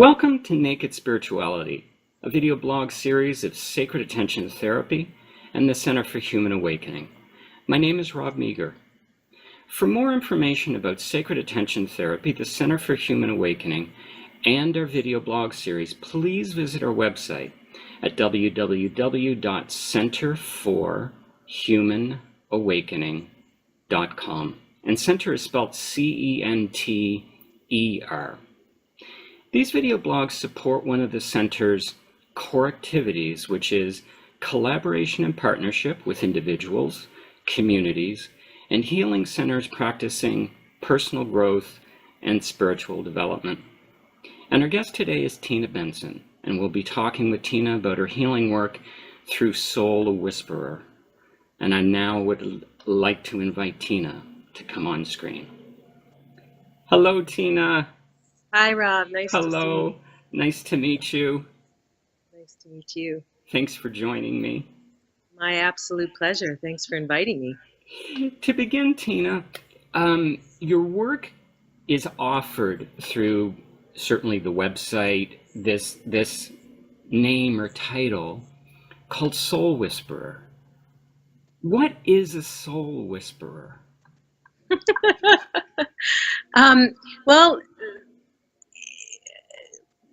Welcome to Naked Spirituality, a video blog series of Sacred Attention Therapy and the Center for Human Awakening. My name is Rob Meager. For more information about Sacred Attention Therapy, the Center for Human Awakening, and our video blog series, please visit our website at www.centerforhumanawakening.com. And center is spelled C-E-N-T-E-R. These video blogs support one of the center's core activities, which is collaboration and partnership with individuals, communities, and healing centers practicing personal growth and spiritual development. And our guest today is Tina Benson, and we'll be talking with Tina about her healing work through Soul Whisperer. And I now would like to invite Tina to come on screen. Hello, Tina. Hi, Rob. Nice to see you. Hello. Nice to meet you. Nice to meet you. Thanks for joining me. My absolute pleasure. Thanks for inviting me. To begin, Tina, your work is offered through certainly the website, this name or title called Soul Whisperer. What is a Soul Whisperer? Well,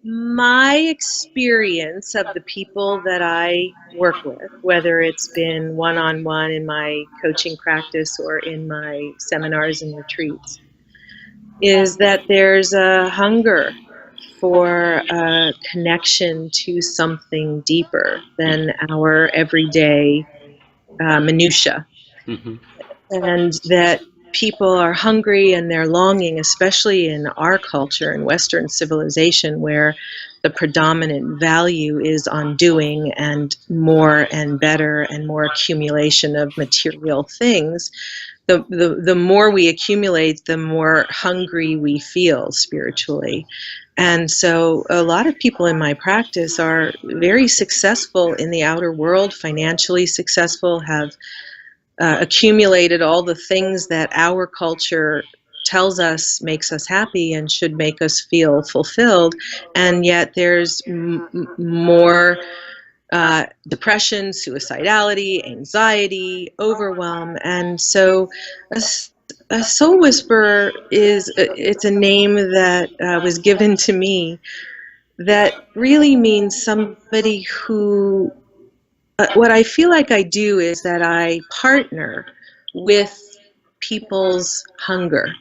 my experience of the people that I work with, whether it's been one-on-one in my coaching practice or in my seminars and retreats, is that there's a hunger for a connection to something deeper than our everyday minutia. Mm-hmm. And that people are hungry and they're longing, especially in our culture and Western civilization, where the predominant value is on doing and more and better and more accumulation of material things. The more we accumulate, the more hungry we feel spiritually. And so a lot of people in my practice are very successful in the outer world, financially successful, have accumulated all the things that our culture tells us makes us happy and should make us feel fulfilled, and yet there's more depression, suicidality, anxiety, overwhelm. And so a soul whisperer it's a name that was given to me that really means somebody who what I feel like I do is that I partner with people's hunger.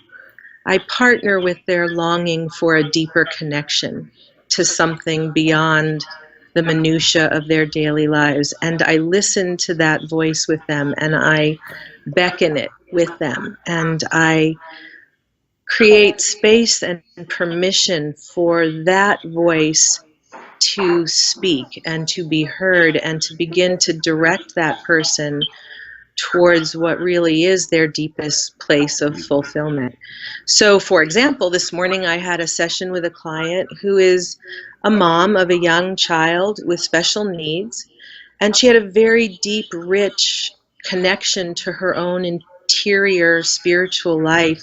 I partner with their longing for a deeper connection to something beyond the minutia of their daily lives. And I listen to that voice with them, and I beckon it with them, and I create space and permission for that voice to speak and to be heard and to begin to direct that person towards what really is their deepest place of fulfillment. So, for example, this morning I had a session with a client who is a mom of a young child with special needs, and she had a very deep, rich connection to her own interior spiritual life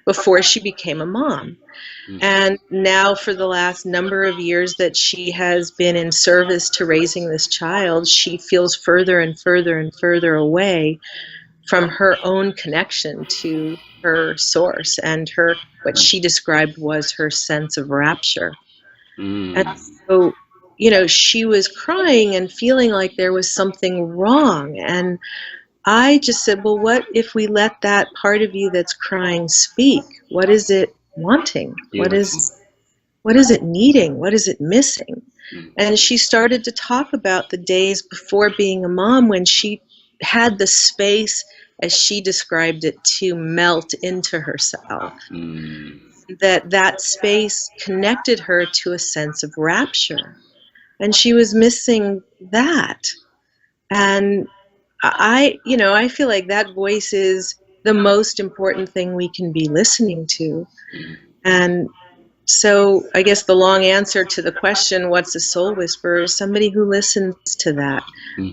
before she became a mom. And now for the last number of years that she has been in service to raising this child, she feels further and further and further away from her own connection to her source and her, what she described was her sense of rapture. And so, she was crying and feeling like there was something wrong. And I just said, well, what if we let that part of you that's crying speak? What is it wanting? What is it needing? What is it missing? And she started to talk about the days before being a mom when she had the space, as she described it, to melt into herself. That space connected her to a sense of rapture. And she was missing that. And I feel like that voice is the most important thing we can be listening to. And so I guess the long answer to the question, what's a soul whisperer, is somebody who listens to that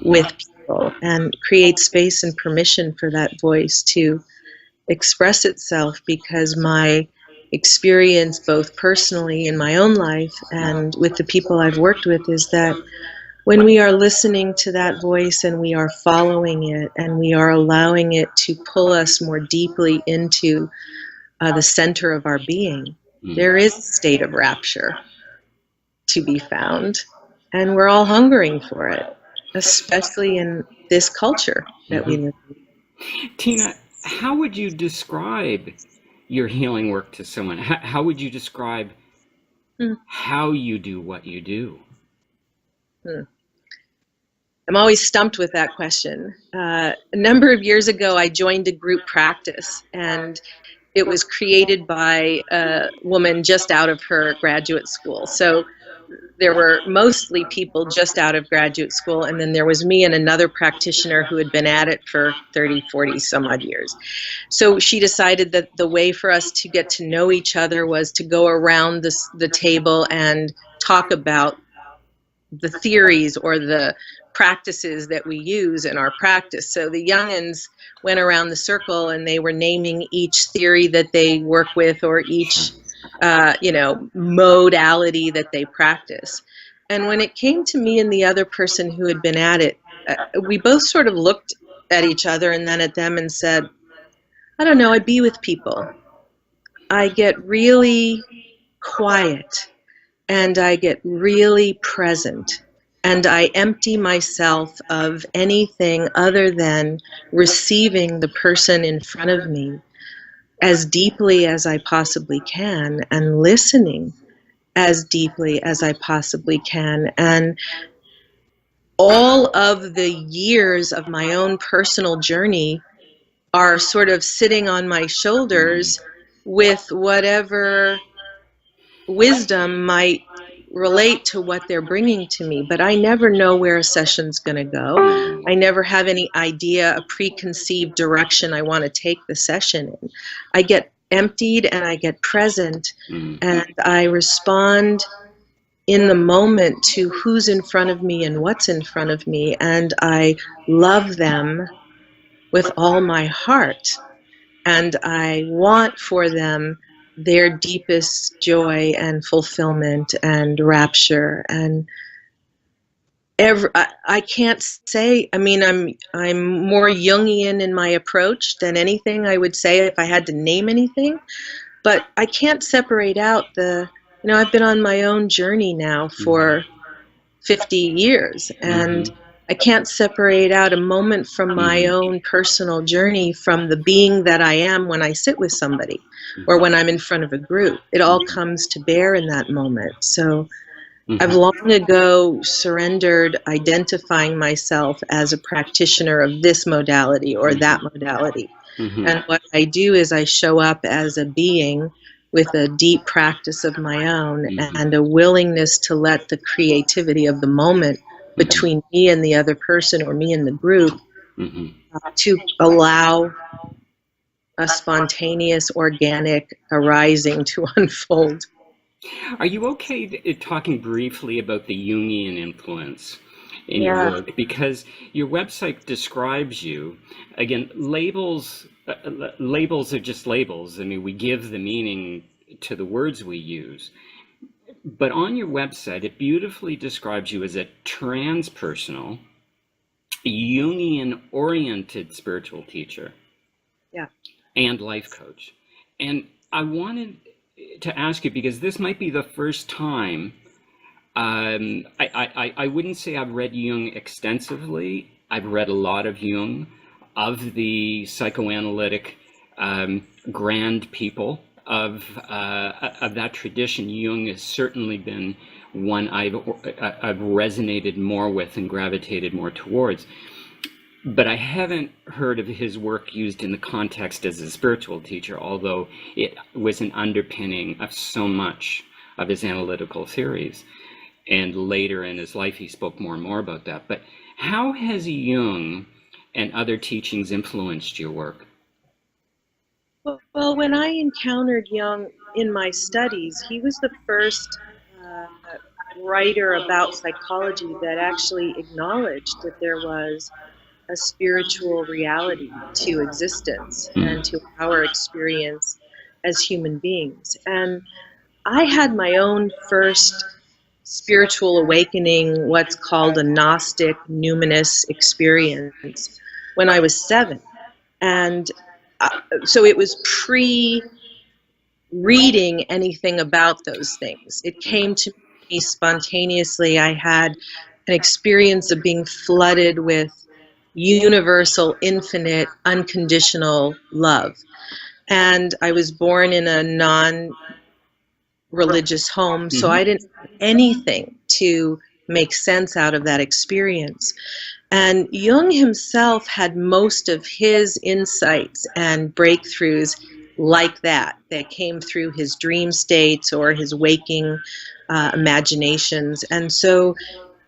with people and creates space and permission for that voice to express itself, because my experience both personally in my own life and with the people I've worked with is that when we are listening to that voice and we are following it and we are allowing it to pull us more deeply into the center of our being, there is a state of rapture to be found, and we're all hungering for it, especially in this culture that we live in. Tina, how would you describe your healing work to someone? How would you describe Hmm. how you do what you do? I'm always stumped with that question. A number of years ago, I joined a group practice, and it was created by a woman just out of her graduate school. So there were mostly people just out of graduate school, and then there was me and another practitioner who had been at it for 30, 40 some odd years. So she decided that the way for us to get to know each other was to go around the table and talk about the theories or the practices that we use in our practice. So the youngins went around the circle and they were naming each theory that they work with or each modality that they practice. And when it came to me and the other person who had been at it, we both sort of looked at each other and then at them and said, I don't know, I be with people. I get really quiet and I get really present and I empty myself of anything other than receiving the person in front of me as deeply as I possibly can and listening as deeply as I possibly can. And all of the years of my own personal journey are sort of sitting on my shoulders with whatever wisdom might relate to what they're bringing to me, but I never know where a session's going to go. I never have any idea, a preconceived direction I want to take the session in. I get emptied and I get present and I respond in the moment to who's in front of me and what's in front of me, and I love them with all my heart, and I want for them their deepest joy and fulfillment and rapture. And I can't say, I mean, I'm more Jungian in my approach than anything I would say if I had to name anything, but I can't separate out I've been on my own journey now for 50 years, and I can't separate out a moment from my own personal journey from the being that I am when I sit with somebody or when I'm in front of a group. It all comes to bear in that moment. So I've long ago surrendered identifying myself as a practitioner of this modality or that modality. And what I do is I show up as a being with a deep practice of my own and a willingness to let the creativity of the moment between me and the other person or me and the group to allow a spontaneous, organic arising to unfold. Are you okay talking briefly about the Jungian influence in your work? Because your website describes you, again, labels are just labels. I mean, we give the meaning to the words we use. But on your website, it beautifully describes you as a transpersonal, Jungian-oriented spiritual teacher and life coach. And I wanted to ask you, because this might be the first time, I wouldn't say I've read Jung extensively. I've read a lot of Jung, of the psychoanalytic grand people of that tradition. Jung has certainly been one I've resonated more with and gravitated more towards. But I haven't heard of his work used in the context as a spiritual teacher, although it was an underpinning of so much of his analytical theories. And later in his life, he spoke more and more about that. But how has Jung and other teachings influenced your work? Well, when I encountered Jung in my studies, he was the first writer about psychology that actually acknowledged that there was a spiritual reality to existence and to our experience as human beings. And I had my own first spiritual awakening, what's called a Gnostic numinous experience, when I was 7. And uh, so it was pre reading anything about those things. It came to me spontaneously. I had an experience of being flooded with universal, infinite, unconditional love. And I was born in a non-religious home, so I didn't have anything to make sense out of that experience. And Jung himself had most of his insights and breakthroughs like that came through his dream states or his waking imaginations. And so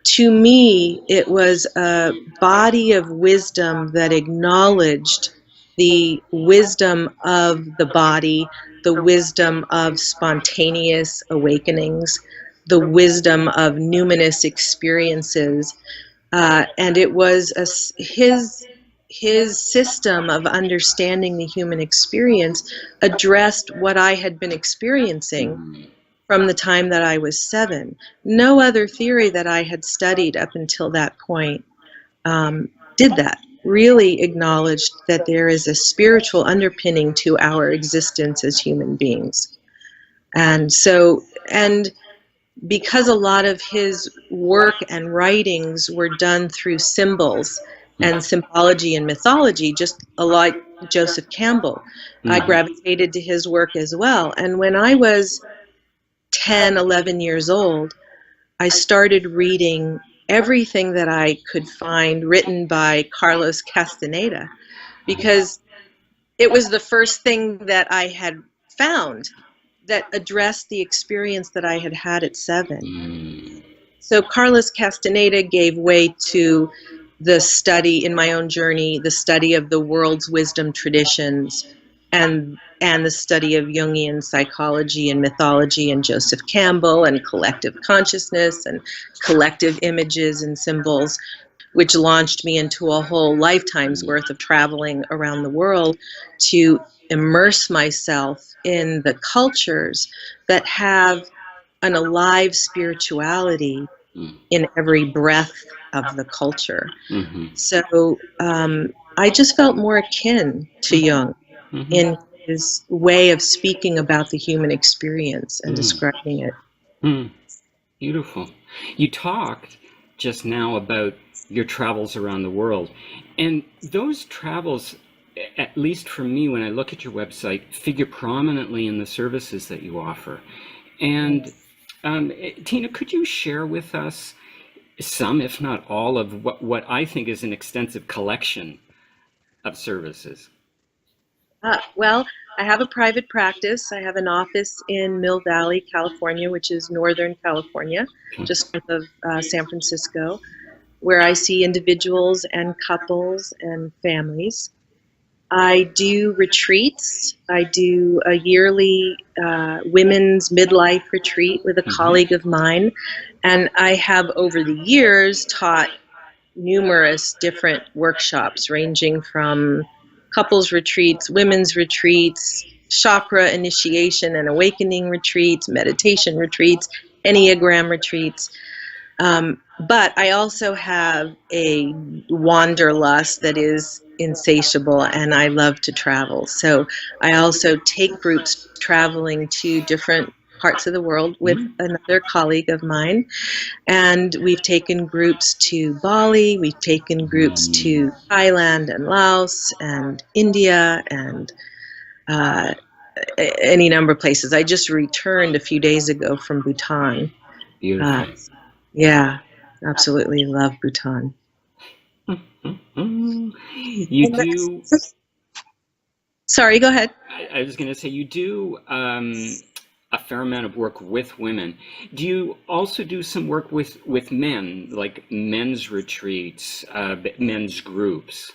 to me, it was a body of wisdom that acknowledged the wisdom of the body, the wisdom of spontaneous awakenings, the wisdom of numinous experiences. And it was his system of understanding the human experience addressed what I had been experiencing from the time that I was 7. No other theory that I had studied up until that point did that. Really acknowledged that there is a spiritual underpinning to our existence as human beings. And so, and because a lot of his work and writings were done through symbols and symbology and mythology, just like Joseph Campbell, I gravitated to his work as well. And when I was 10, 11 years old, I started reading everything that I could find written by Carlos Castaneda, because it was the first thing that I had found that addressed the experience that I had had at 7. So Carlos Castaneda gave way to the study in my own journey, the study of the world's wisdom traditions, and the study of Jungian psychology and mythology and Joseph Campbell and collective consciousness and collective images and symbols, which launched me into a whole lifetime's worth of traveling around the world to immerse myself in the cultures that have an alive spirituality in every breath of the culture. So I just felt more akin to Jung in his way of speaking about the human experience and describing it. Beautiful. You talked just now about your travels around the world, and those travels, at least for me, when I look at your website, figure prominently in the services that you offer. And Tina, could you share with us some, if not all, of what I think is an extensive collection of services? Well, I have a private practice. I have an office in Mill Valley, California, which is Northern California, just north of San Francisco, where I see individuals and couples and families. I do retreats. I do a yearly women's midlife retreat with a colleague of mine. And I have, over the years, taught numerous different workshops ranging from couples retreats, women's retreats, chakra initiation and awakening retreats, meditation retreats, Enneagram retreats. But I also have a wanderlust that is insatiable, and I love to travel. So I also take groups traveling to different parts of the world with another colleague of mine. And we've taken groups to Bali, we've taken groups to Thailand and Laos and India and any number of places. I just returned a few days ago from Bhutan. Beautiful. Yeah, absolutely love Bhutan. You do... Sorry, go ahead. I was going to say, you do a fair amount of work with women. Do you also do some work with men, like men's retreats, men's groups?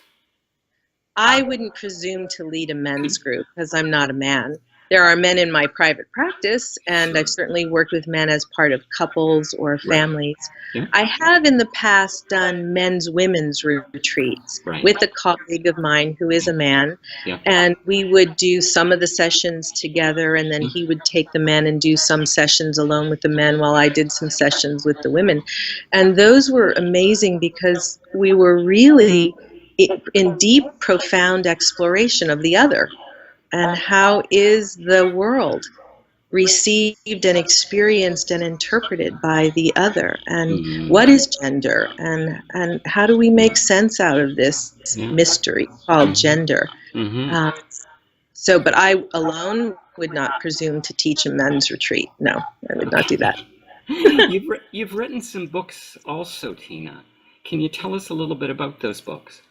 I wouldn't presume to lead a men's group because I'm not a man. there are men in my private practice, and I've certainly worked with men as part of couples or families. Yeah. I have in the past done men's women's retreats with a colleague of mine who is a man, and we would do some of the sessions together, and then he would take the men and do some sessions alone with the men while I did some sessions with the women. And those were amazing because we were really in deep, profound exploration of the other. And how is the world received and experienced and interpreted by the other? And what is gender? And how do we make sense out of this mystery called gender? But I alone would not presume to teach a men's retreat. No, I would not do that. You've written some books also, Tina. Can you tell us a little bit about those books?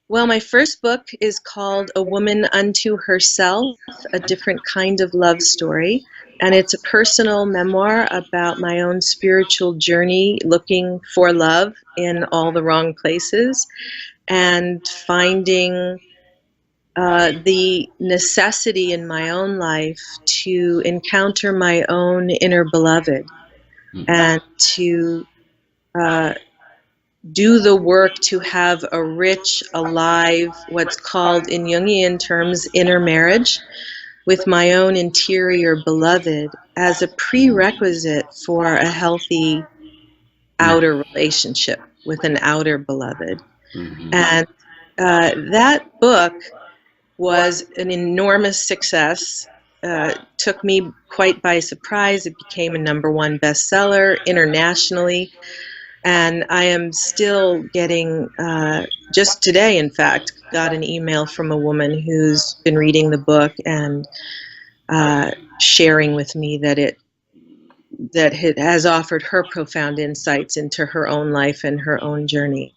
Well, my first book is called A Woman Unto Herself, A Different Kind of Love Story. And it's a personal memoir about my own spiritual journey looking for love in all the wrong places and finding the necessity in my own life to encounter my own inner beloved and to do the work to have a rich, alive, what's called in Jungian terms, inner marriage with my own interior beloved as a prerequisite for a healthy outer relationship with an outer beloved. And that book was an enormous success. Took me quite by surprise. It became a #1 bestseller internationally. And I am still getting, just today, in fact, got an email from a woman who's been reading the book and sharing with me that it has offered her profound insights into her own life and her own journey.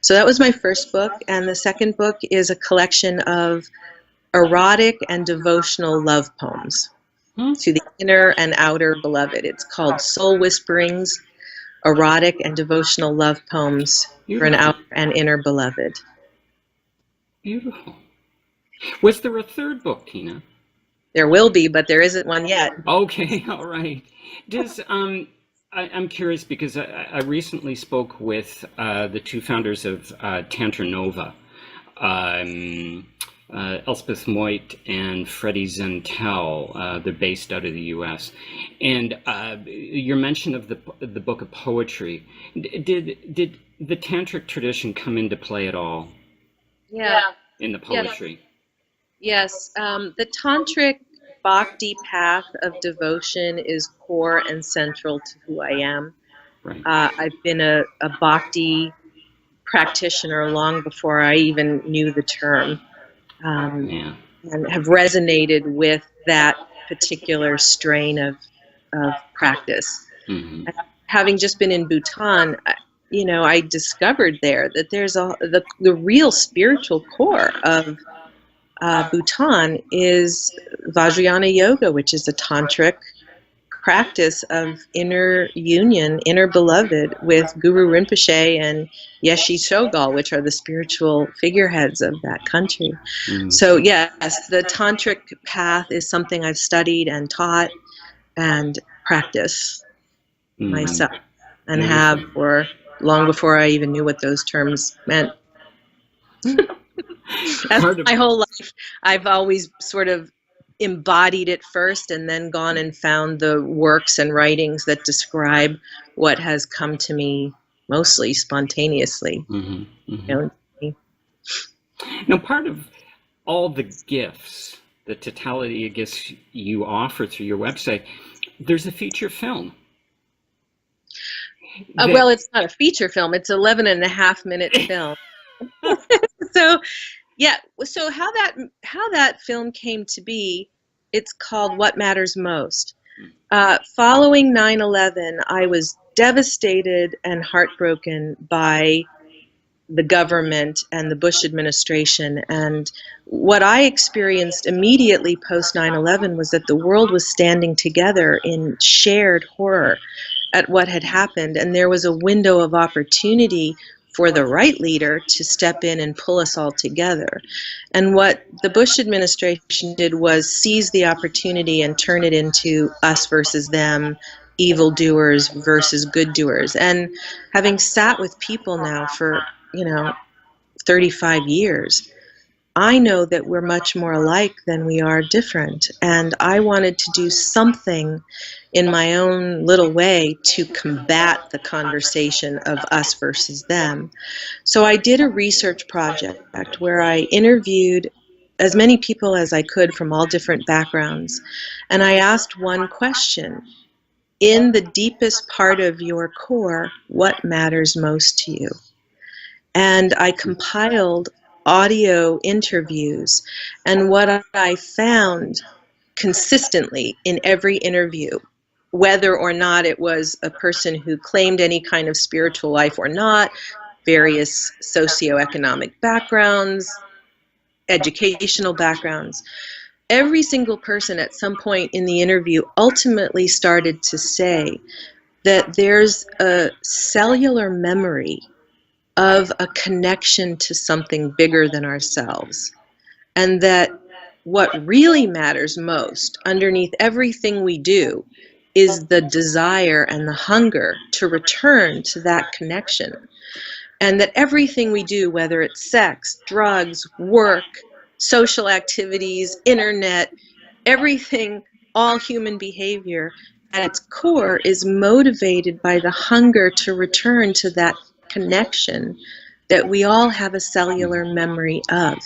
So that was my first book. And the second book is a collection of erotic and devotional love poems to the inner and outer beloved. It's called Soul Whisperings, Erotic and Devotional Love Poems for an Outer and Inner Beloved. Beautiful. Was there a third book, Tina? There will be, but there isn't one yet. Okay, all right. Does I'm curious because I recently spoke with the two founders of Tantra Nova, Elspeth Moit and Freddie Zentel. They're based out of the U.S. And your mention of the book of poetry, did the tantric tradition come into play at all? Yeah. In the poetry? Yes. The tantric bhakti path of devotion is core and central to who I am. Right. I've been a bhakti practitioner long before I even knew the term. And have resonated with that particular strain of practice. Having just been in Bhutan, I discovered there that there's the real spiritual core of Bhutan is Vajrayana Yoga, which is a tantric practice of inner union, inner beloved with Guru Rinpoche and Yeshe Tsogyal, which are the spiritual figureheads of that country. So yes, the tantric path is something I've studied and taught and practiced myself and have for long before I even knew what those terms meant. My whole life, I've always sort of embodied it first and then gone and found the works and writings that describe what has come to me mostly spontaneously. Now, part of all the gifts, the totality of gifts you offer through your website, there's a feature film. Well, it's not a feature film. It's 11.5-minute film. So how that film came to be, it's called What Matters Most. Following 9/11, I was devastated and heartbroken by the government and the Bush administration. And what I experienced immediately post 9/11 was that the world was standing together in shared horror at what had happened. And there was a window of opportunity for the right leader to step in and pull us all together. And what the Bush administration did was seize the opportunity and turn it into us versus them, evildoers versus good doers. And having sat with people now for, 35 years, I know that we're much more alike than we are different. And I wanted to do something in my own little way to combat the conversation of us versus them. So I did a research project where I interviewed as many people as I could from all different backgrounds. And I asked one question: in the deepest part of your core, what matters most to you? And I compiled audio interviews. And what I found consistently in every interview, whether or not it was a person who claimed any kind of spiritual life or not, various socioeconomic backgrounds, educational backgrounds, every single person at some point in the interview ultimately started to say that there's a cellular memory of a connection to something bigger than ourselves. And that what really matters most underneath everything we do is the desire and the hunger to return to that connection. And that everything we do, whether it's sex, drugs, work, social activities, internet, everything, all human behavior at its core is motivated by the hunger to return to that connection that we all have a cellular memory of.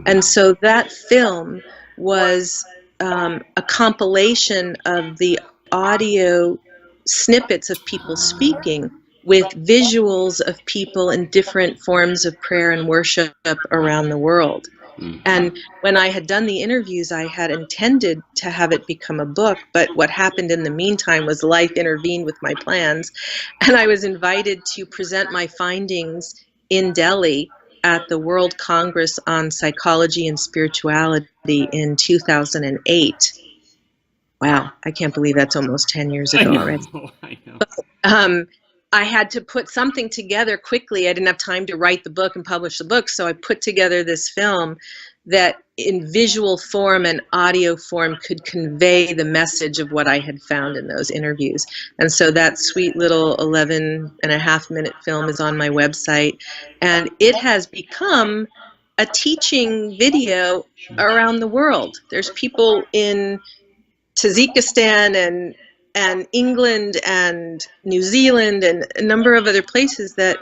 And so that film was a compilation of the audio snippets of people speaking with visuals of people in different forms of prayer and worship around the world. And when I had done the interviews, I had intended to have it become a book, but what happened in the meantime was life intervened with my plans, and I was invited to present my findings in Delhi at the World Congress on Psychology and Spirituality in 2008. Wow, I can't believe that's almost 10 years ago already. I know. I had to put something together quickly. I didn't have time to write the book and publish the book, so I put together this film that in visual form and audio form could convey the message of what I had found in those interviews. And so that sweet little 11.5-minute film is on my website, and it has become a teaching video around the world. There's people in Tajikistan and England and New Zealand and a number of other places that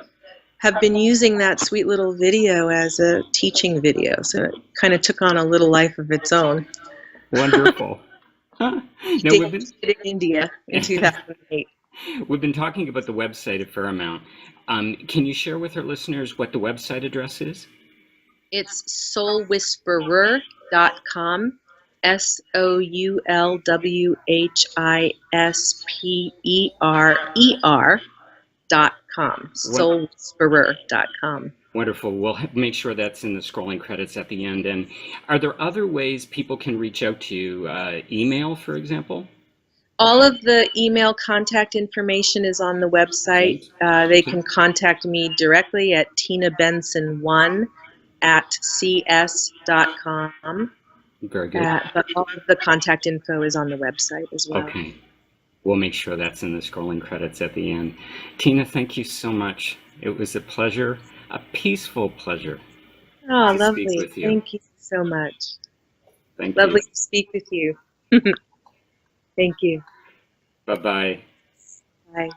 have been using that sweet little video as a teaching video. So it kind of took on a little life of its own. Wonderful. No, Did it in India in 2008. We've been talking about the website a fair amount. Can you share with our listeners what the website address is? It's soulwhisperer.com. SOULWHISPERER.com. Soulwhisperer.com. Wonderful. We'll make sure that's in the scrolling credits at the end. And are there other ways people can reach out to you? Email, for example? All of the email contact information is on the website. They can contact me directly at tinabenson1@cs.com. Very good. But all of the contact info is on the website as well. Okay. We'll make sure that's in the scrolling credits at the end. Tina, thank you so much. It was a pleasure, a peaceful pleasure. Oh, lovely. Thank you so much. Thank you. Lovely to speak with you. Thank you. Bye-bye. Bye.